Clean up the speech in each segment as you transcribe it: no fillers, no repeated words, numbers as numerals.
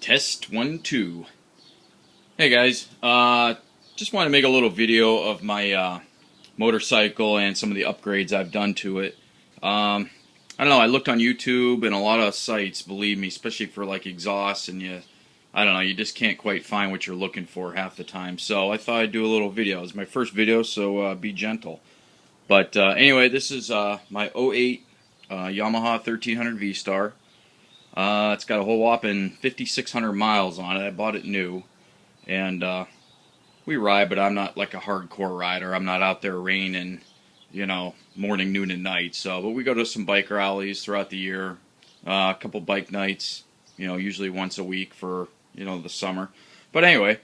Test 1, 2. Hey guys, just want to make a little video of my motorcycle and some of the upgrades I've done to it. I don't know, I looked on YouTube and a lot of sites, believe me, especially for like exhausts, and I don't know, you just can't quite find what you're looking for half the time. So I thought I'd do a little video. It's my first video, so be gentle. But anyway, this is my '08 Yamaha 1300 V-Star. It's got a whole whopping 5,600 miles on it. I bought it new, and we ride, but I'm not like a hardcore rider. I'm not out there raining, morning, noon, and night. So, but we go to some bike rallies throughout the year, a couple bike nights, usually once a week for the summer. But anyway,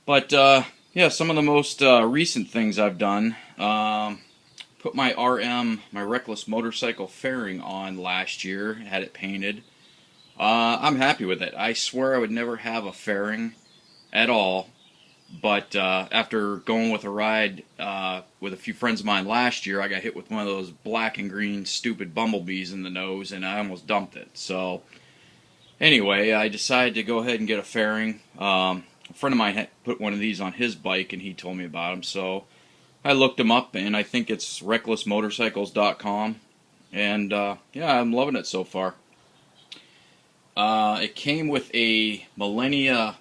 yeah, some of the most recent things I've done. Put my RM, my Reckless motorcycle fairing on last year, had it painted. I'm happy with it. I swear I would never have a fairing at all, but after going with a ride with a few friends of mine last year, I got hit with one of those black and green stupid bumblebees in the nose, and I almost dumped it. So anyway, I decided to go ahead and get a fairing. A friend of mine had put one of these on his bike, and he told me about them, so I looked them up, and I think it's recklessmotorcycles.com, and yeah, I'm loving it so far. It came with a Millennia,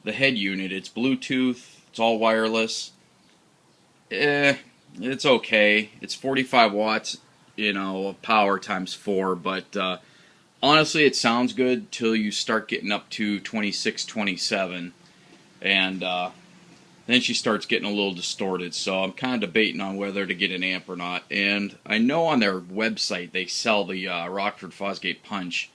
the head unit. It's Bluetooth, it's all wireless. It's okay. It's 45 watts, of power times 4, but honestly, it sounds good till you start getting up to 26, 27, and then she starts getting a little distorted, so I'm kind of debating on whether to get an amp or not. And I know on their website they sell the Rockford Fosgate Punch,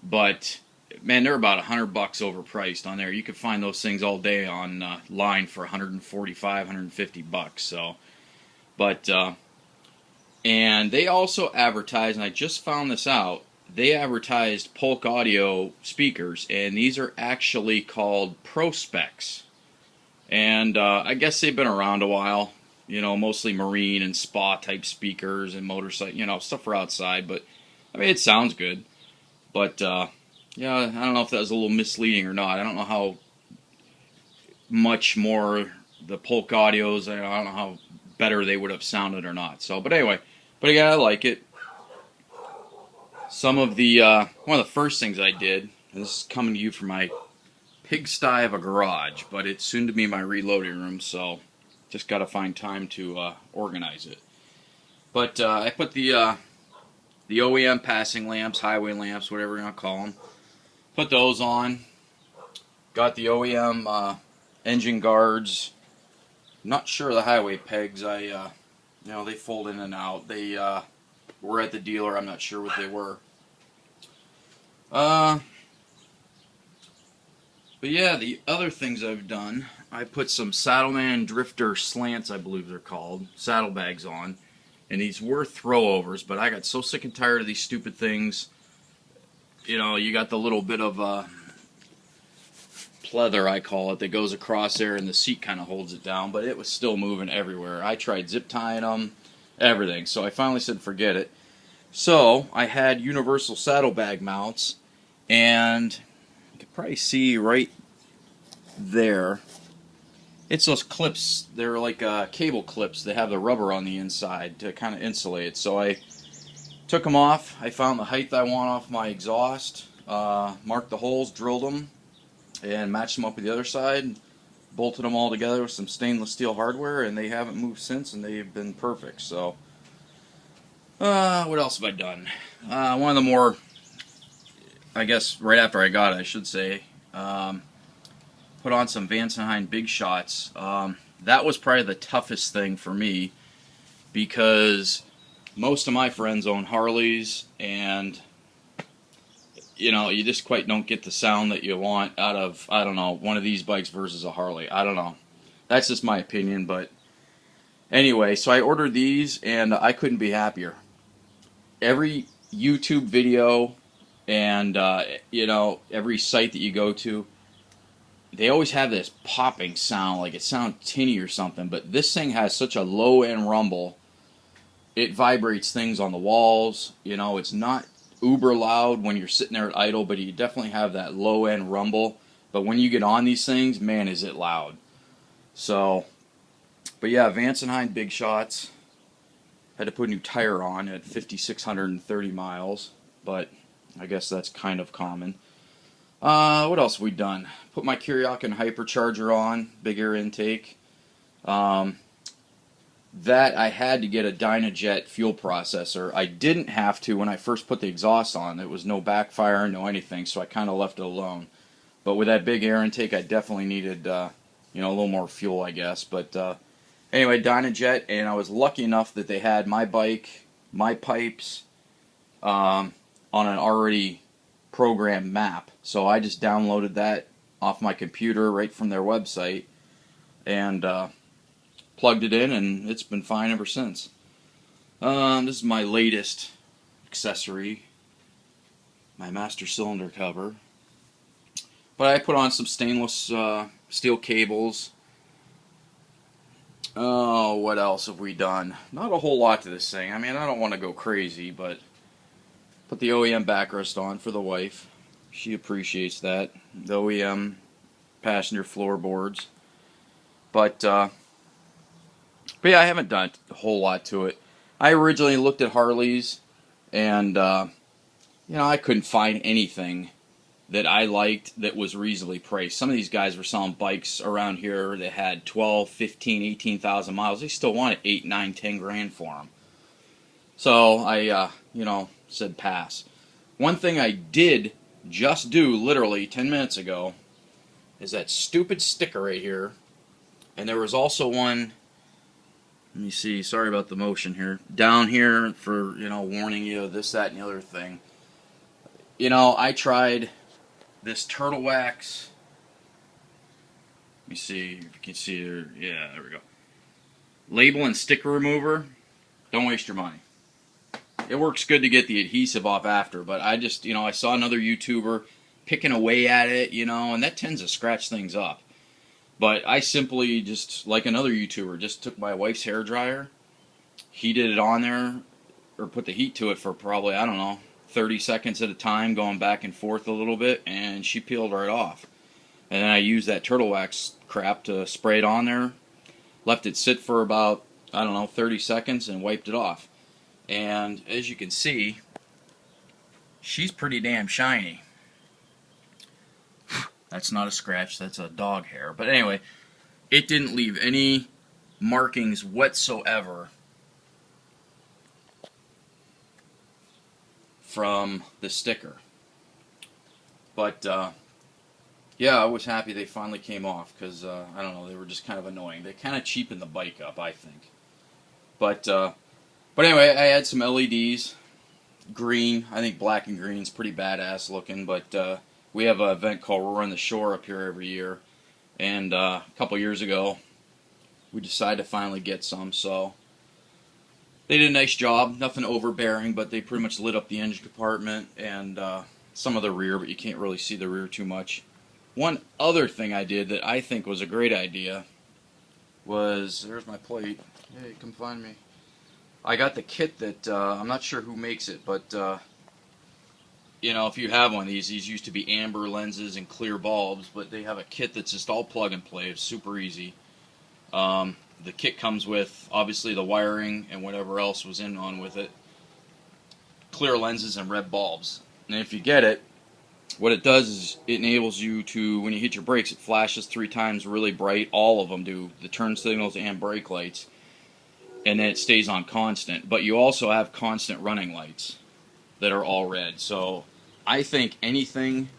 but man, they're about $100 overpriced on there. You can find those things all day on line for 145, 150 bucks. So, and they also advertise, and I just found this out. They advertised Polk Audio speakers, and these are actually called Pro Specs. And I guess they've been around a while, mostly marine and spa type speakers and motorcycle, stuff for outside. But I mean, it sounds good. But yeah, I don't know if that was a little misleading or not. I don't know how much more the Polk Audios, I don't know how better they would have sounded or not. So, but anyway, yeah, I like it. Some of the one of the first things I did, and this is coming to you from my pigsty of a garage, but it's soon to be my reloading room, so just got to find time to organize it. But I put the OEM passing lamps, highway lamps, whatever you want to call them, put those on. Got the OEM engine guards. Not sure of the highway pegs. They fold in and out. They were at the dealer. I'm not sure what they were. But yeah, the other things I've done, I put some Saddleman Drifter slants, I believe they're called, saddlebags on, and these were throwovers, but I got so sick and tired of these stupid things. You got the little bit of pleather, I call it, that goes across there, and the seat kind of holds it down, but it was still moving everywhere. I tried zip tying them, everything, so I finally said forget it. So I had universal saddlebag mounts, and you can probably see right there, it's those clips. They're like cable clips. They have the rubber on the inside to kind of insulate it. So I took them off. I found the height I want off my exhaust, marked the holes, drilled them, and matched them up with the other side, bolted them all together with some stainless steel hardware, and they haven't moved since, and they've been perfect. So what else have I done? One of the more, I guess right after I got it, I should say, put on some Vance & Hine Big Shots. That was probably the toughest thing for me, because most of my friends own Harleys, and you just quite don't get the sound that you want out of, I don't know, one of these bikes versus a Harley. I don't know. That's just my opinion, but anyway, so I ordered these, and I couldn't be happier. Every YouTube video and every site that you go to, they always have this popping sound, like it sounds tinny or something, but this thing has such a low end rumble. It vibrates things on the walls. It's not uber loud when you're sitting there at idle, but you definitely have that low end rumble. But when you get on these things, man, is it loud. So, but yeah, Vance and Hine big shots. Had to put a new tire on at 5,630 miles, but I guess that's kind of common. What else have we done? Put my Kyriokin hypercharger on, big air intake. That I had to get a Dynajet fuel processor. I didn't have to when I first put the exhaust on. There was no backfire, no anything, so I kind of left it alone. But with that big air intake, I definitely needed, a little more fuel, I guess. But anyway, Dynajet, and I was lucky enough that they had my bike, my pipes, on an already programmed map. So I just downloaded that off my computer right from their website, and plugged it in, and it's been fine ever since. This is my latest accessory, my master cylinder cover. But I put on some stainless steel cables. Oh, what else have we done? Not a whole lot to this thing. I mean, I don't want to go crazy, but put the OEM backrest on for the wife. She appreciates that. The OEM passenger floorboards. But yeah, I haven't done a whole lot to it. I originally looked at Harleys, and I couldn't find anything that I liked that was reasonably priced. Some of these guys were selling bikes around here that had 12, 15, 18,000 miles. They still wanted 8, 9, 10 grand for them. So I, said pass. One thing I did just do literally 10 minutes ago is that stupid sticker right here. And there was also one, let me see, sorry about the motion here, down here for, warning you this, that, and the other thing. I tried this Turtle Wax. Let me see if you can see it. Yeah, there we go. Label and sticker remover. Don't waste your money. It works good to get the adhesive off after, but I just, I saw another YouTuber picking away at it, and that tends to scratch things up. But I simply just, like another YouTuber, just took my wife's hairdryer, heated it on there, or put the heat to it for probably, 30 seconds at a time, going back and forth a little bit, and she peeled right off. And then I used that Turtle Wax crap to spray it on there, left it sit for about, 30 seconds, and wiped it off. And as you can see, she's pretty damn shiny. That's not a scratch, that's a dog hair. But anyway, it didn't leave any markings whatsoever from the sticker. But yeah, I was happy they finally came off, because they were just kind of annoying. They kind of cheapened the bike up, I think. But anyway, I had some LEDs, green. I think black and green is pretty badass looking. But we have an event called Roar on the Shore up here every year, and a couple years ago we decided to finally get some. So they did a nice job, nothing overbearing, but they pretty much lit up the engine compartment and some of the rear, but you can't really see the rear too much. One other thing I did that I think was a great idea was, there's my plate, hey, come find me. I got the kit that, I'm not sure who makes it, but if you have one of these used to be amber lenses and clear bulbs, but they have a kit that's just all plug and play. It's super easy. The kit comes with, obviously, the wiring and whatever else was on with it. Clear lenses and red bulbs. And if you get it, what it does is it enables you to, when you hit your brakes, it flashes 3 times really bright. All of them do, the turn signals and brake lights. And then it stays on constant. But you also have constant running lights that are all red. So I think anything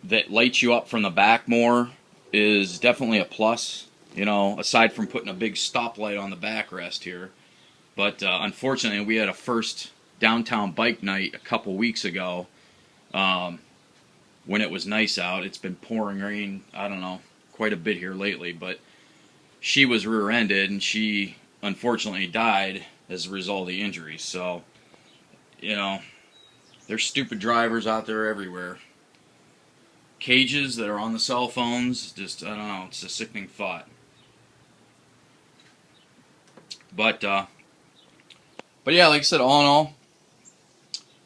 that lights you up from the back more is definitely a plus. Aside from putting a big stoplight on the backrest here. But unfortunately, we had a first downtown bike night a couple weeks ago when it was nice out. It's been pouring rain, quite a bit here lately. But she was rear-ended, and she unfortunately died as a result of the injuries. So, there's stupid drivers out there everywhere. Cages that are on the cell phones, just, it's a sickening thought. But yeah, like I said, all in all,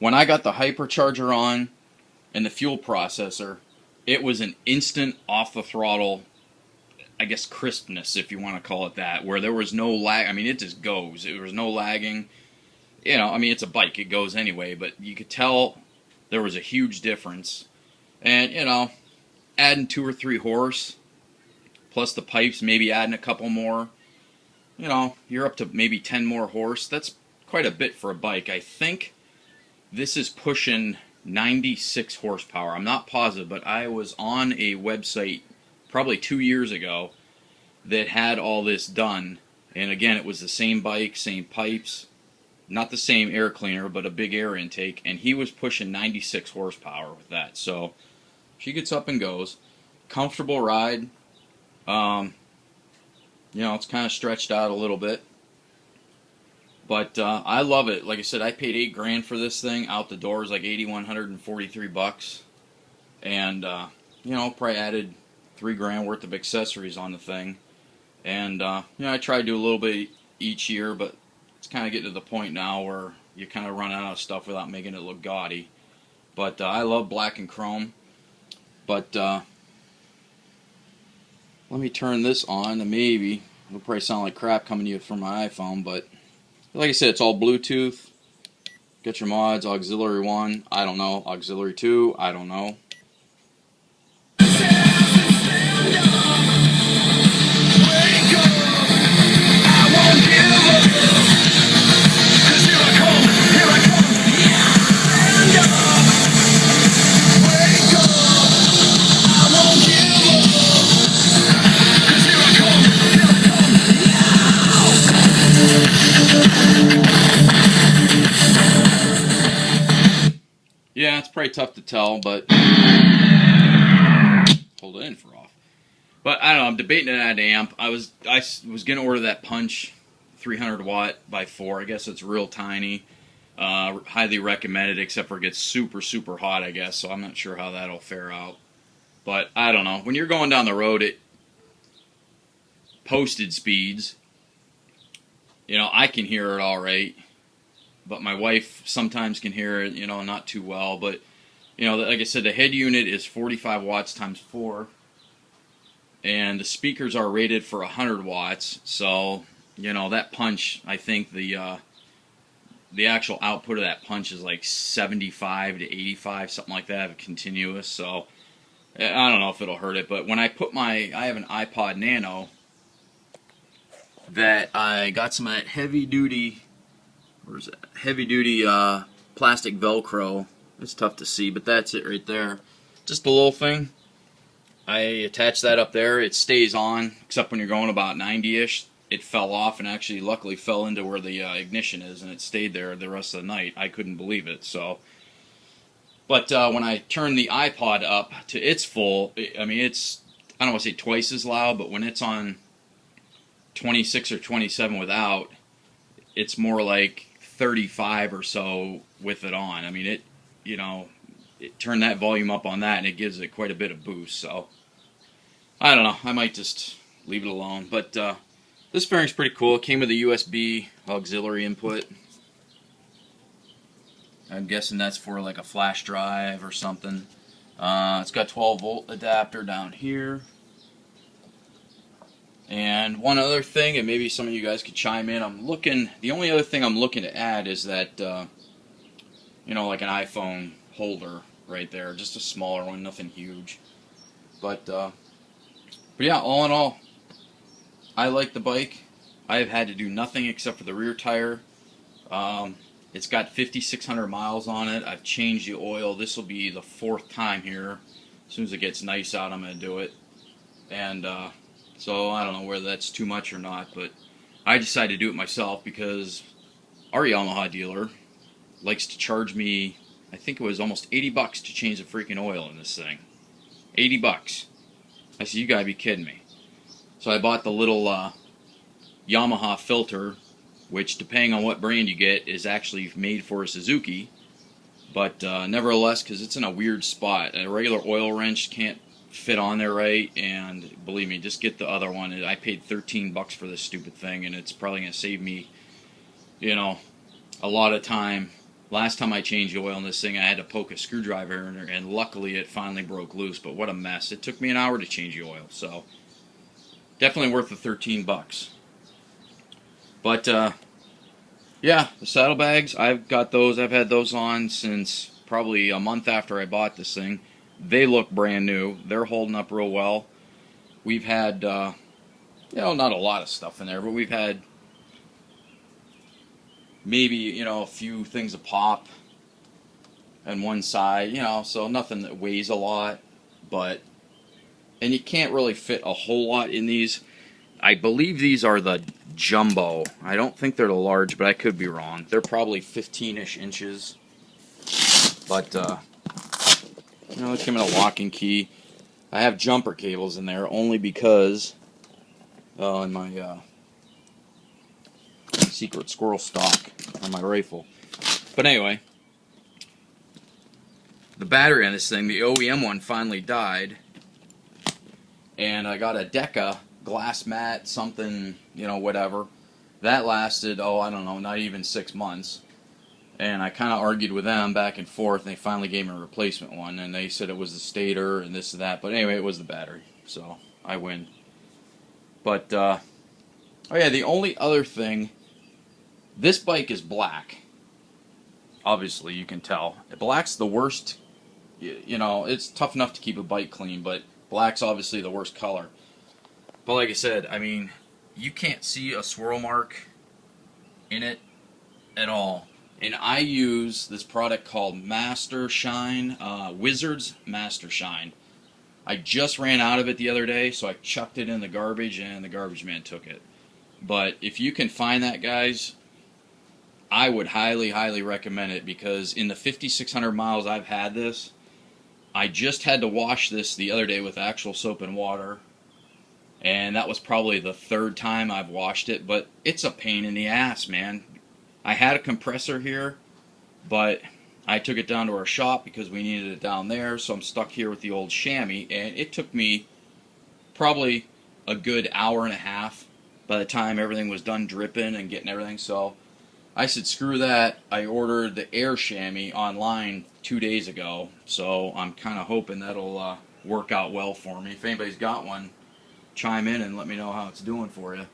When I got the hypercharger on and the fuel processor, it was an instant off the throttle, I guess, crispness, if you want to call it that, where there was no lag. I mean, it just goes. There was no lagging. You know, I mean, it's a bike. It goes anyway, but you could tell there was a huge difference. And, you know, adding 2 or 3 horse, plus the pipes, maybe adding a couple more, you know, you're up to maybe 10 more horse. That's quite a bit for a bike. I think this is pushing 96 horsepower. I'm not positive, but I was on a website probably 2 years ago that had all this done. And again, it was the same bike, same pipes, not the same air cleaner, but a big air intake. And he was pushing 96 horsepower with that. So she gets up and goes. Comfortable ride. You know, it's kind of stretched out a little bit. But I love it. Like I said, I paid $8 grand for this thing. Out the door is like $8,143. And, you know, probably added $3 grand worth of accessories on the thing. And, you know, I try to do a little bit each year, but it's kind of getting to the point now where you kind of run out of stuff without making it look gaudy. But I love black and chrome. But let me turn this on, and maybe it'll probably sound like crap coming to you from my iPhone, but like I said, it's all Bluetooth. Get your mods, auxiliary 1, I don't know, auxiliary 2, I don't know. Yeah, it's probably tough to tell, but hold it in for off. But I don't know. I'm debating that amp. I was gonna order that Punch 300 watt by 4. I guess it's real tiny. Highly recommended, except for it gets super super hot. I guess so. I'm not sure how that'll fare out. But I don't know. When you're going down the road at posted speeds, you know, I can hear it all right. But my wife sometimes can hear it, you know, not too well. But, you know, like I said, the head unit is 45 watts times 4. And the speakers are rated for 100 watts. So, you know, that Punch, I think the actual output of that Punch is like 75 to 85, something like that, continuous. So, I don't know if it'll hurt it. But when I put I have an iPod Nano that I got some of that heavy-duty... Where's that? Heavy-duty plastic Velcro. It's tough to see, but that's it right there. Just a little thing. I attach that up there. It stays on, except when you're going about 90-ish. It fell off and actually luckily fell into where the ignition is, and it stayed there the rest of the night. I couldn't believe it. So, but when I turn the iPod up to its full, I mean, it's, I don't want to say twice as loud, but when it's on 26 or 27 without, it's more like 35 or so with it on. I mean, it, you know, turn that volume up on that and it gives it quite a bit of boost. So I don't know, I might just leave it alone. But this fairing's pretty cool. It came with a USB auxiliary input. I'm guessing that's for like a flash drive or something. It's got 12-volt adapter down here. And one other thing, and maybe some of you guys could chime in, the only other thing I'm looking to add is that, you know, like an iPhone holder right there, just a smaller one, nothing huge. But yeah, all in all, I like the bike. I have had to do nothing except for the rear tire. It's got 5,600 miles on it. I've changed the oil. This will be the 4th time here. As soon as it gets nice out, I'm going to do it. And, so I don't know whether that's too much or not, but I decided to do it myself because our Yamaha dealer likes to charge me, I think it was almost 80 bucks to change the freaking oil in this thing. 80 bucks. I said, you gotta be kidding me. So I bought the little Yamaha filter, which depending on what brand you get is actually made for a Suzuki, but nevertheless, because it's in a weird spot, a regular oil wrench can't fit on there right, and believe me, just get the other one. I paid 13 bucks for this stupid thing, and it's probably going to save me, you know, a lot of time Last time I changed oil in this thing, I had to poke a screwdriver in there, and luckily it finally broke loose. But what a mess! It took me an hour to change the oil, so definitely worth the 13 bucks. But yeah, the saddlebags, I've got those. I've had those on since probably a month after I bought this thing. They look brand new. They're holding up real well. We've had, not a lot of stuff in there, but we've had maybe, a few things of pop on one side, so nothing that weighs a lot. And you can't really fit a whole lot in these. I believe these are the jumbo. I don't think they're the large, but I could be wrong. They're probably 15-ish inches. But, they come in a lock and key. I have jumper cables in there only because in my secret squirrel stock on my rifle. But anyway, the battery on this thing, the OEM one, finally died. And I got a Deca glass mat, something, whatever. That lasted, I don't know, not even 6 months. And I kind of argued with them back and forth, and they finally gave me a replacement one. And they said it was the stator and this and that. But anyway, it was the battery. So I win. But, the only other thing, this bike is black. Obviously, you can tell. Black's the worst. It's tough enough to keep a bike clean, but black's obviously the worst color. But like I said, you can't see a swirl mark in it at all. And I use this product called Master Shine, Wizards Master Shine. I just ran out of it the other day, so I chucked it in the garbage, and the garbage man took it. But if you can find that, guys, I would highly, highly recommend it, because in the 5,600 miles I've had this, I just had to wash this the other day with actual soap and water. And that was probably the 3rd time I've washed it, but it's a pain in the ass, man. I had a compressor here, but I took it down to our shop because we needed it down there, so I'm stuck here with the old chamois, and it took me probably a good hour and a half by the time everything was done dripping and getting everything. So I said, screw that. I ordered the air chamois online 2 days ago, so I'm kind of hoping that'll work out well for me. If anybody's got one, chime in and let me know how it's doing for you.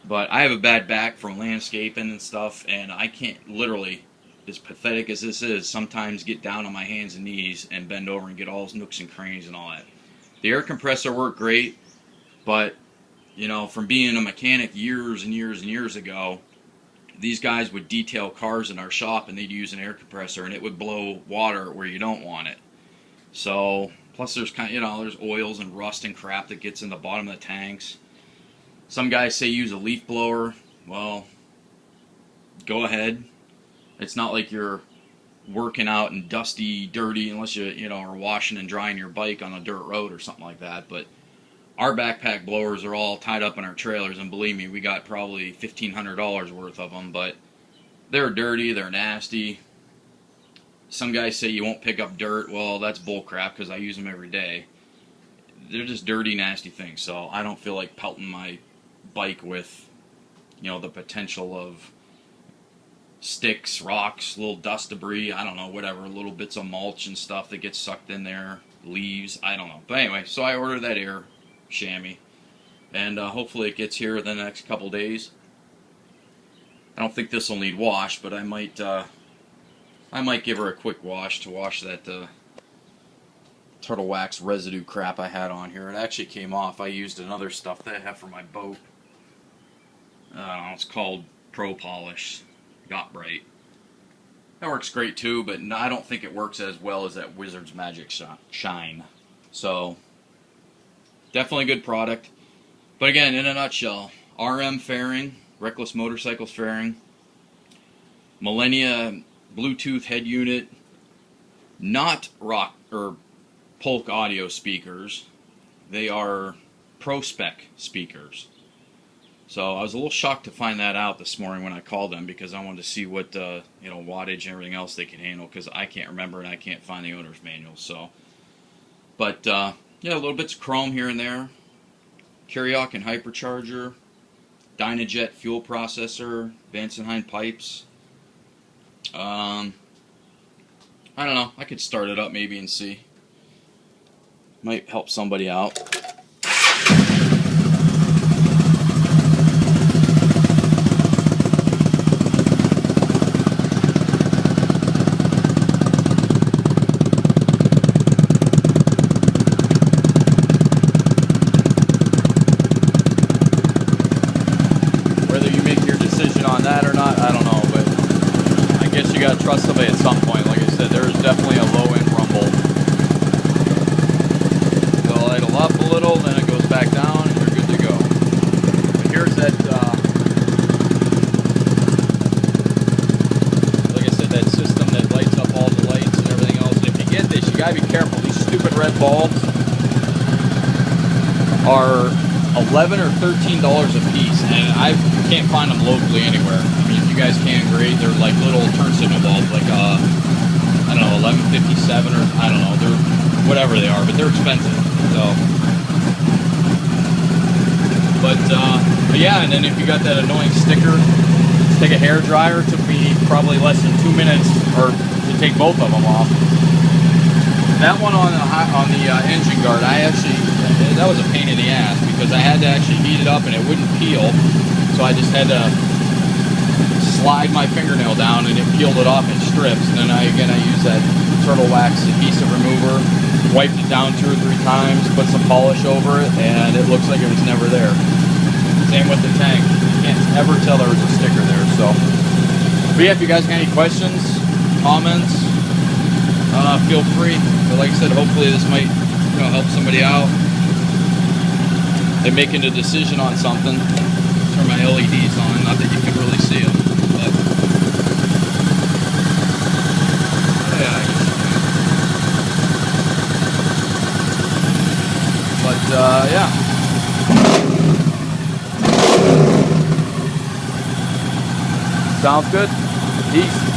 But I have a bad back from landscaping and stuff, and I can't literally, as pathetic as this is, sometimes get down on my hands and knees and bend over and get all those nooks and crannies and all that. The air compressor worked great, but, from being a mechanic years and years and years ago, these guys would detail cars in our shop and they'd use an air compressor and it would blow water where you don't want it. So, plus there's there's oils and rust and crap that gets in the bottom of the tanks. Some guys say use a leaf blower. Well, go ahead. It's not like you're working out in dusty, dirty, unless you are washing and drying your bike on a dirt road or something like that. But our backpack blowers are all tied up in our trailers, and believe me, we got probably $1,500 worth of them, but they're dirty, they're nasty. Some guys say you won't pick up dirt. Well, that's bullcrap because I use them every day. They're just dirty, nasty things, so I don't feel like pelting my bike with, the potential of sticks, rocks, little dust debris, I don't know, whatever, little bits of mulch and stuff that gets sucked in there, leaves, I don't know. But anyway, so I ordered that air chamois, and hopefully it gets here in the next couple days. I don't think this will need wash, but I might give her a quick wash to wash that turtle wax residue crap I had on here. It actually came off. I used another stuff that I have for my boat. It's called Pro Polish. Got Bright. That works great too, but I don't think it works as well as that Wizards Magic Shine. So, definitely a good product. But again, in a nutshell, RM fairing, Reckless Motorcycles fairing, Millennia Bluetooth head unit, not rock or Polk audio speakers. They are Pro Spec speakers. So I was a little shocked to find that out this morning when I called them, because I wanted to see what wattage and everything else they can handle, because I can't remember and I can't find the owner's manual. So, but little bits of chrome here and there. Carryock and hypercharger, Dynajet fuel processor, Vance & Hine pipes. I don't know. I could start it up maybe and see. Might help somebody out. Whether you make your decision on that or not, I don't know, but I guess you gotta trust somebody at some point. Like I said, there is definitely a low end rumble. It'll idle up a little, then it goes back down, and you're good to go. But here's that, like I said, that system that lights up all the lights and everything else. And if you get this, you gotta be careful. These stupid red bulbs are $11 or $13 a piece, and I can't find them locally anywhere. I mean, if you guys can, great. They're like little turn signal bulbs, like I don't know, 1157 or I don't know. They're whatever they are, but they're expensive. So, but yeah, and then if you got that annoying sticker, take a hair dryer. It took me probably less than 2 minutes, or to take both of them off. That one on the engine guard, that was a pain in the ass because I had to actually heat it up and it wouldn't peel, so I just had to slide my fingernail down and it peeled it off in strips. And then I used that turtle wax adhesive remover, wiped it down 2 or 3 times, put some polish over it, and it looks like it was never there. Same with the tank. You can't ever tell there was a sticker there. So, but yeah, if you guys got any questions, comments, feel free. But like I said, hopefully this might help somebody out. They're making a decision on something. Turn my LEDs on, not that you can really see them, but yeah, I guess you can. But yeah. Sounds good. Peace.